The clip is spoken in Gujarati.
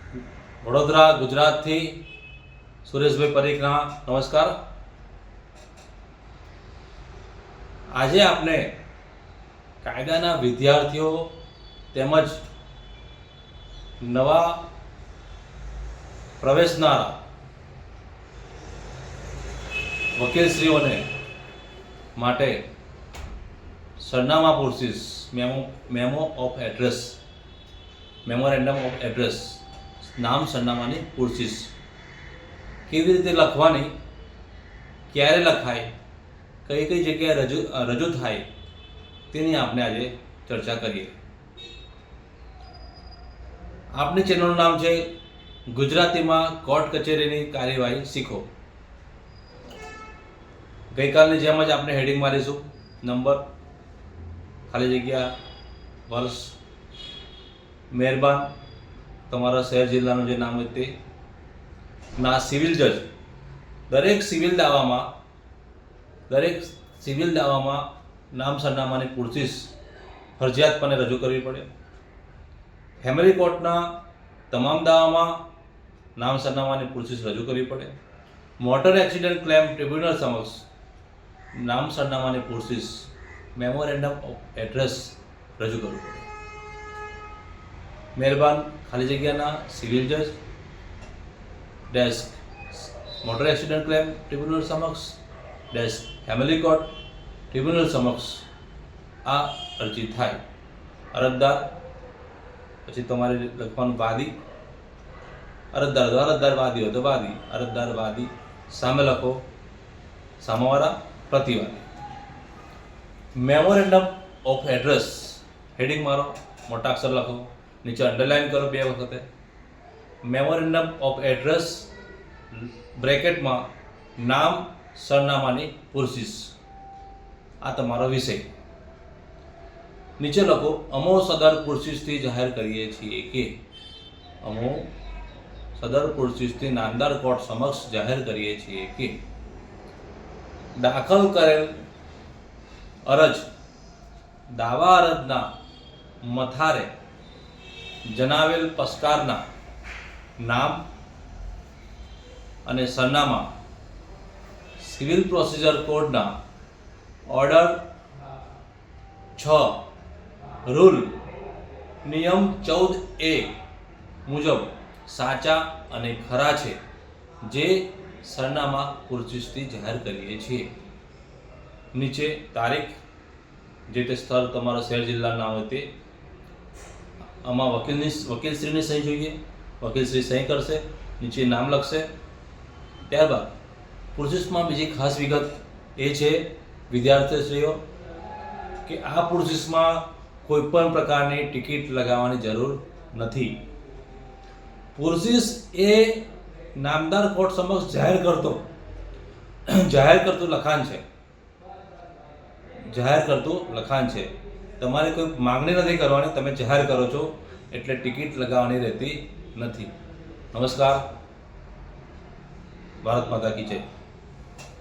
વડોદરા ગુજરાતથી સુરેશભાઈ પરીખના નમસ્કાર। આજે આપણે કાયદાના વિદ્યાર્થીઓ તેમજ નવા પ્રવેશનારા વકીલશ્રીઓને માટે સરનામા પ્રોસીસ મેમોરેન્ડમ ઓફ એડ્રેસ નામ સરનામાની પ્રોસીસ કેવી રીતે લખવાની, ક્યારે લખાય, કઈ કઈ જગ્યાએ રજૂ થાય તેની આપણે આજે ચર્ચા કરીએ। આપની ચેનલનું નામ છે ગુજરાતીમાં કોર્ટ કચેરીની કાર્યવાહી શીખો। ગઈકાલની જેમ જ આપણે હેડિંગ મારીશું, નંબર, ખાલી જગ્યા, વર્ષ, મહેરબાન, તમારા શહેર જિલ્લાનું જે નામ હોય તે, ના સિવિલ જજ। દરેક સિવિલ દાવામાં નામ સરનામાની પ્રોસીસ ફરજિયાતપણે રજૂ કરવી પડે। ફેમિલી કોર્ટના તમામ દાવામાં નામ સરનામાની પ્રોસીસ રજૂ કરવી પડે। મોટર એક્સિડન્ટ ક્લેમ ટ્રિબ્યુનલ સમક્ષ નામ સરનામાની પ્રોસીસ મેમોરેન્ડમ ઓફ એડ્રેસ રજૂ કરવું પડે। મહેરબાન, ખાલી જગ્યાના સિવિલ જજ desk motor accident claim tribunal સમક્ષ ડેસ્ક ફેમિલી કોર્ટ ટ્રિબ્યુનલ સમક્ષ આ અરજી થાય। અરજદાર, પછી તમારે લખવાનું વાદી, અરજદાર વાદી હોય તો વાદી, અરજદાર વાદી, સામે લખો સામેવાળા પ્રતિવાદી। મેમોરેન્ડમ ઓફ એડ્રેસ હેડિંગ મારો, મોટા અક્ષર લખો, નીચે અંડરલાઇન કરો 2 વખતે। મેમોરેન્ડમ ઓફ એડ્રેસ બ્રેકેટમાં નામ સરનામાની પ્રોસીસ, આ તમારો વિષય। નીચે લખો, અમો સદર પ્રોસીસથી જાહેર કરીએ છીએ કે, અમો સદર પ્રોસીસથી નામદાર કોર્ટ સમક્ષ જાહેર કરીએ છીએ કે દાખલ કરેલ અરજ દાવા અરજના મથારે જણાવેલ પક્ષકારના નામ અને સરનામા સિવિલ પ્રોસિજર કોડના ઓર્ડર 6 રૂલ નિયમ 14A મુજબ સાચા અને ખરા છે, જે સરનામા પ્રોસીસથી જાહેર કરીએ છીએ। નીચે તારીખ, જે તે સ્થળ તમારા શહેર જિલ્લાનું નામ હોય તે, આમાં વકીલશ્રીની સહી જોઈએ, વકીલશ્રી સહી કરશે, નીચે નામ લખશે। ત્યારબાદ પ્રોસીસમાં બીજી ખાસ વિગત એ છે વિદ્યાર્થીશ્રીઓ કે આ પ્રોસીસમાં કોઈ પણ પ્રકારની ટિકિટ લગાવવાની જરૂર નથી। પ્રોસીસ એ નામદાર કોર્ટ સમક્ષ જાહેર કરતું લખાણ છે। તમારે કોઈ માંગણી નથી કરવાની, તમે જાહેર કરો છો એટલે ટિકિટ લગાવવાની રહેતી નથી। નમસ્કાર, ભારત માતા કી જય।